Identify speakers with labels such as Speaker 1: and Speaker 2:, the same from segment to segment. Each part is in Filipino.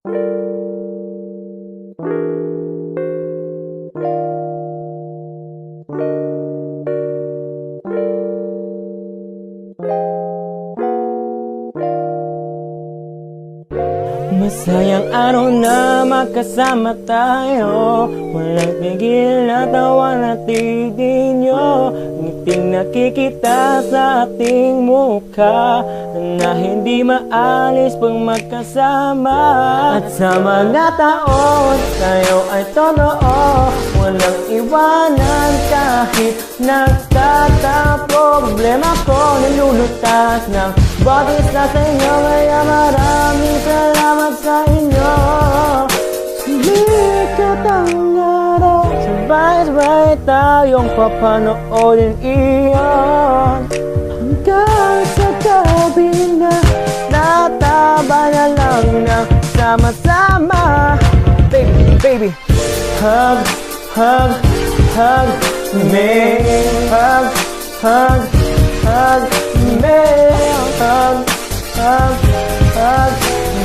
Speaker 1: Masayang araw na magkasama tayo, walang tigil na tawa na tigil nyo. Ngiting nakikita sa ating mukha na hindi maalis pag magkasama. At sa mga taon tayo ay totoo, walang iwanan kahit nagtatang problema ko. Nalulutas ng bagay sa inyo, kaya maraming salamat sa inyo. Sumikat ang araw, sabay-sabay tayong papanoodin iyon, hanggang sa gabi na nataba na lang ng sama-sama. Baby, baby, hug, hug, hug me. Hug, hug, hug me. Hug, hug, hug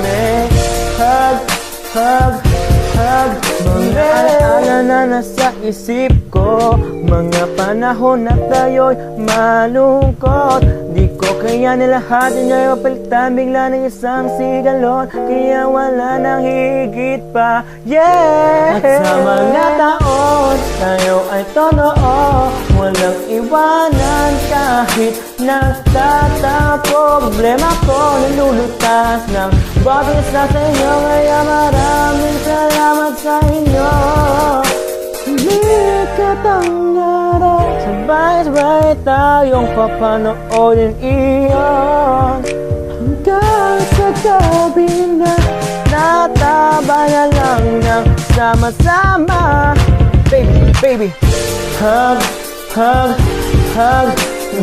Speaker 1: me. Hug, hug, hug mga alaala na nasa isip ko, mga panahon na tayo'y malungkot. Di ko kaya nilahatin nyo'y mapalitan bigla ng isang sigalon, kaya wala nang higit pa, yeah! At sa mga taon tayo ay totoo, walang iwanan kahit nagtatang problema ko. Nalulutas ng bagay sa inyo, kaya maraming salamat sa inyo. Sumikat ang araw, sabay-sabay tayong papanoodin iyon, hanggang sa gabi na nataba na lang ng sama-sama. Baby, baby, hug, hug, hug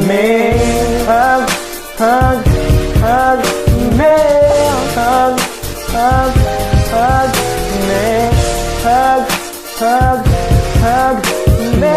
Speaker 1: me. Hug, hug, hug me. Hug, hug, hug me. Hug, hug, hug me.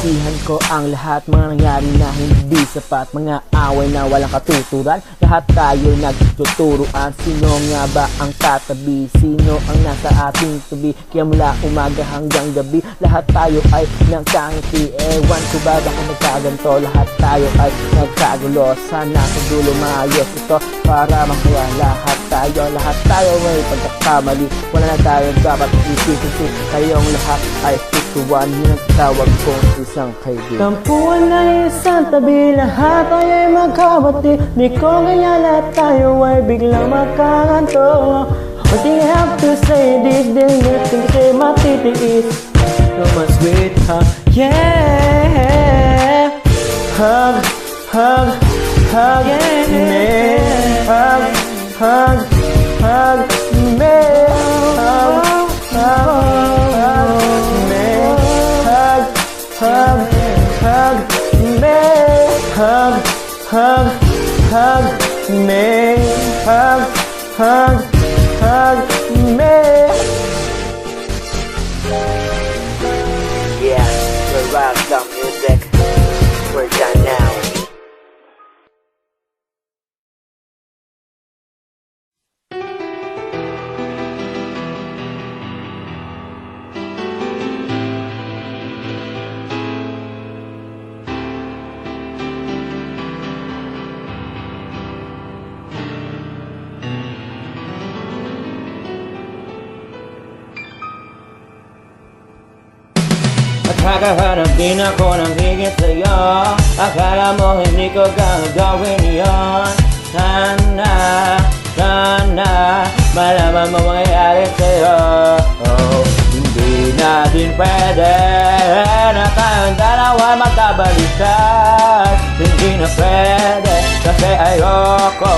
Speaker 1: Isihan ko ang lahat mga nangyari na hindi sapat, mga away na walang katuturan. Lahat tayo nagtuturuan, sino nga ba ang tatabi? Sino ang nasa ating tabi? Kaya mula umaga hanggang gabi, lahat tayo ay nagkangiti. Ewan ko ba bakit nagkaganto? Lahat tayo ay nagkagulo. Sana sa dulo maayos ito para masaya lahat tayo. Lahat tayo may pagkakamali, wala na tayo dapat isisisi. Kayong lahat ay tutuwan, yun ang tawag kong isang kaibigan. Tampuan na isang tabi, lahat tayo ay magkabati. Di ko kaya lahat tayo ay biglang magkaganto. What do you have to say? This nothing to say, matitiis. So much sweet, huh? Yeah. Hug, hug, hug me. Hug, hug, hug me. Hug, hug, hug me. Hug, hug, hug me. Hug, hug, hug me. Hug, hug, hug me.
Speaker 2: Yeah, we're rock the music. We're done now.
Speaker 1: Kakaharap din ako ng higit sa'yo, akala mo hindi ko gagawin yun. Sana, sana malaman mo mangyayari sa'yo. Oh, hindi natin pwede na tayong dalawa magkabalikan. Hindi na pwede kasi ayoko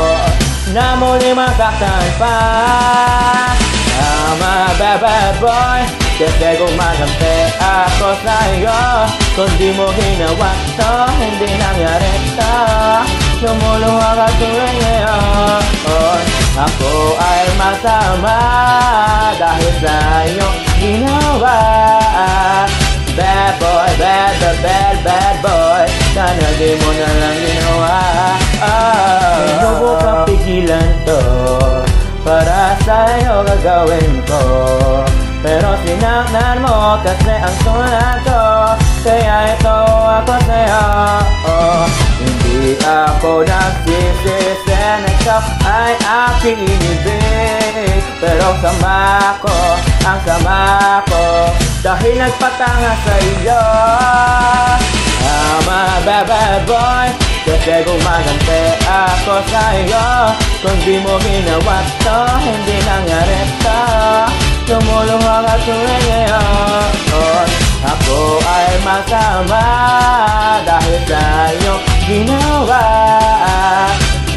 Speaker 1: na muli masaktan pa. I'm a bad boy, kasi gumagampi ako sa'yo. Kung di mo ginawa to, hindi nangyari to. Lumuluha ka tuwing ngayon, ako ay masama dahil sa iyong ginawa. Bad boy, bad, bad, bad, bad boy, sana di mo na lang ginawa. Hindi mo kapigilan to para sa'yo gagawin ko. Pero sinaktan mo kasi ang tulad ko, kaya ito ako sa'yo. Hindi ako nagsisisi na ikaw ay aking inibig, pero sama ko, ang sama ko, dahil nagpatanga sa iyo. I'm a bad boy, kasi gumaganti ako sa'yo. Kung di mo ginawa to, hindi nangyari to. Tumulungan ka tuloy ngayon. Ako ay masama dahil sa'yo ginawa.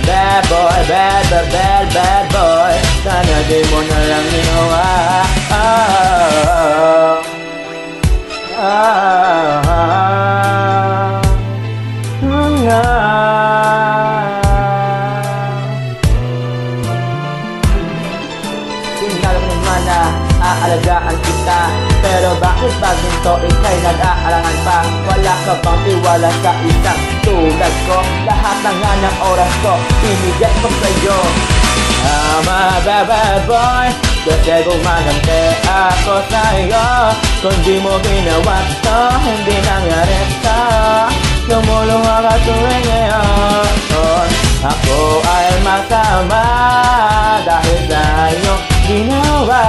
Speaker 1: Bad boy, bad boy, sana di mo na lang ginawa. Sinabi mo naman na aalagaan kita, pero bakit ba ginto ika'y nag-aalangan pa? Wala ka bang tiwala sa isang tulad ko? Lahat na nga ng oras ko, binigay ko sa'yo. I'm a bad boy, kasi gumaganti ako sa'yo. Kung di mo ginawa to, hindi nangyari to. Tumulungan ka tuloy ngayon. Ako ay masama dahil sa'yo ginawa.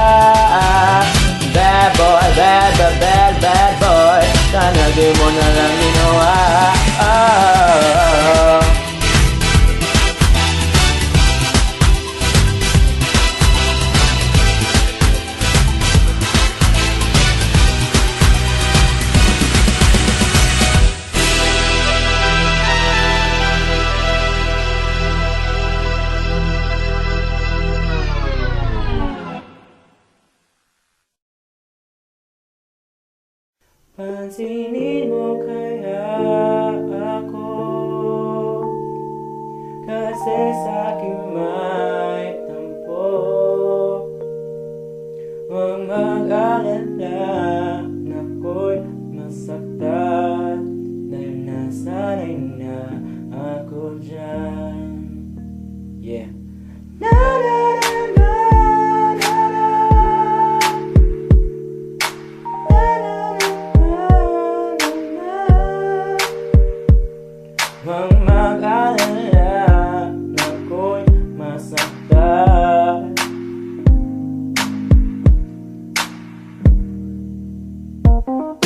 Speaker 1: Bad boy, bad boy, sana di mo na lang ginawa. Pansinin mo kaya ako, kasi sa'kin may tampo. Huwag mag-alala na ako'y masaktan, dahil nasanay na ako dyan. Yeah. Na na na na. Huwag mag-alala na ako'y masaktan.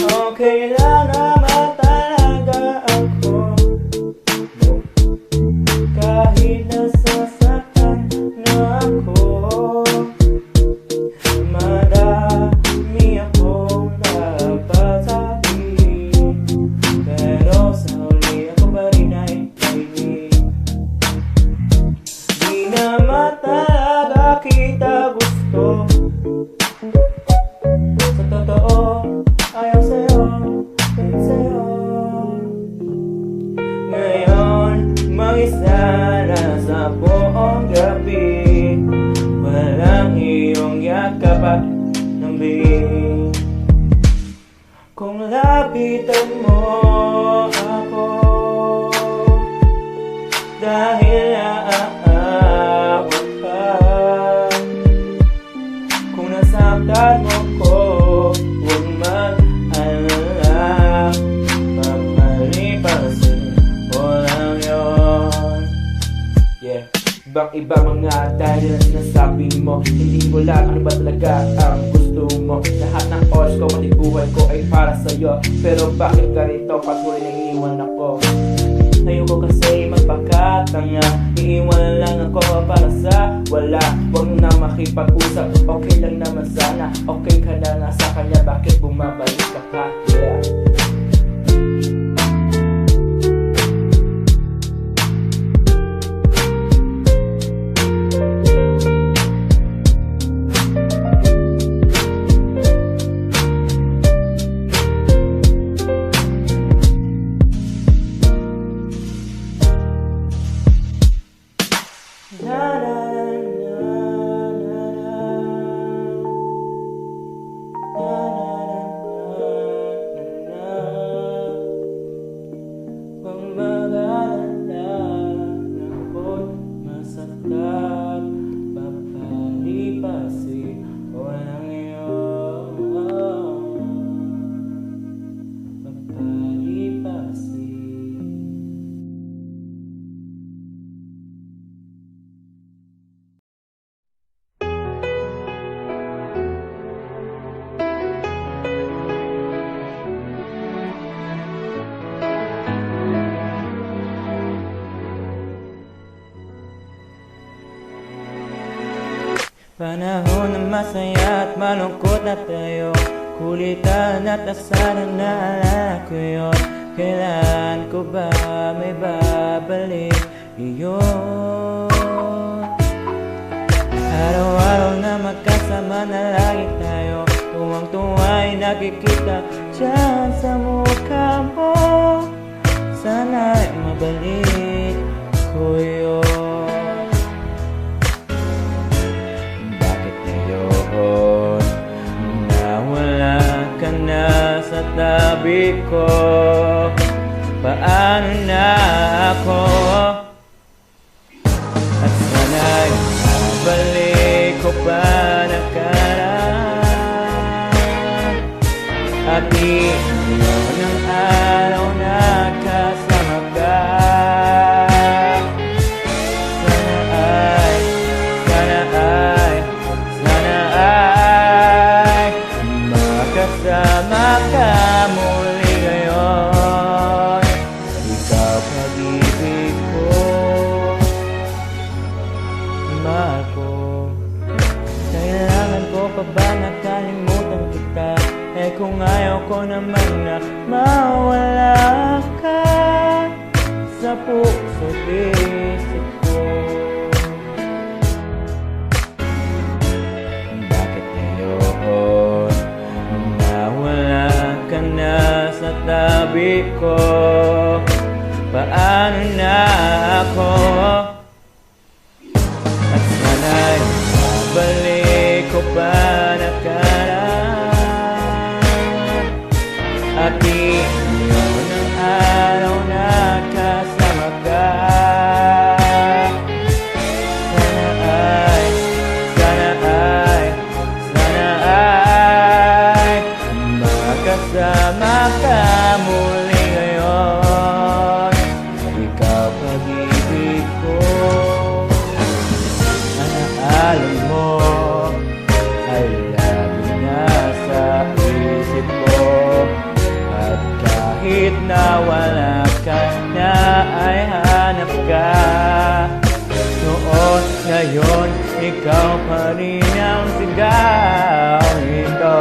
Speaker 1: Okay lang naman talaga ako, kahit nasasaktan na ako. Madami akong dapat sabihin, pero sa huli ako pa rin ay nainig. Di naman talaga kita gusto, sa totoo ayaw sa'yo, kahit sa'yo. Ngayon, mag-isa na sa buong gabi, walang iyong yakap at lambing. Kung lapitan mo ako, dahil naaawa ka. Kung nasaktan mo ko, huwag mag-alala, papalipasin ko lang yun. Yeah. Ibang iba mga dahil na sinasabi mo, hindi ko lang ano ba talaga ang gusto mo. Lahat ng oras ko, pati buhay ko ay para sa'yo, pero bakit ganito patuloy na iniwan ako? Ayoko kasi magpakatanga, iiwan lang ako para sa wala. Huwag na makipag-usap, okay lang naman sana. Okay ka na nga sa kanya, bakit bumabalik ka pa? Yeah. Papalipas Panahon na masaya at malungkot na tayo, kulitan at asaran na alala ko yun. Kailan ko ba may babalik iyon? Araw-araw na magkasama na lagi tayo, tuwang-tuwa'y nakikita dyan sa mukha mo. Sana'y mabalik ko yun. Bakit ngayon nawala ka na sa tabi ko? Paano na ako? At sana'y mabalik ko pa nakaraan. At iyon ang araw na kasama ka. Sana ay makasama ka muli ngayon. Ikaw pag-ibig ko, mahal ko. Kailangan ko pa ba nakalimutan kita? Eh kung ayaw ko naman na mawala ka sa puso't isip ko. Bakit ngayon nawala ka na sa tabi ko? Paano na ako? At sana'y mabalik ko pa nakaraan. At iyon ang araw na kasama ka. Sana ay makasama ka muli ngayon. Ikaw pag-ibig ko. Alam mo ay lagi nasa isip ko. At kahit nawala ka na ay hanap ka. Noon, ngayon, ikaw pa rin ang sigaw nito.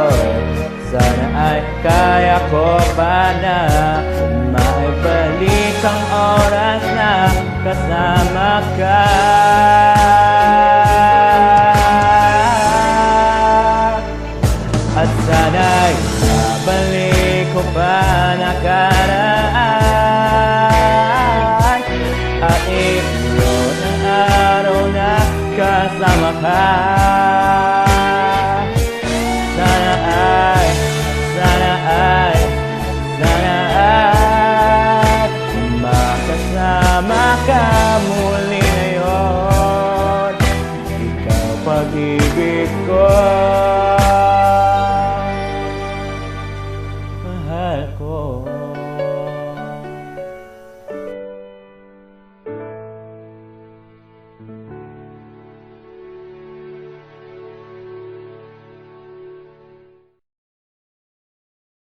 Speaker 1: Sana ay kaya ko pa na maibalik ang oras na kasama ka. At sana'y mabalik ko pa nakaraan. At iyon ang araw na kasama ka. Sana ay makasama ka muli ngayon. Ikaw pag-ibig ko.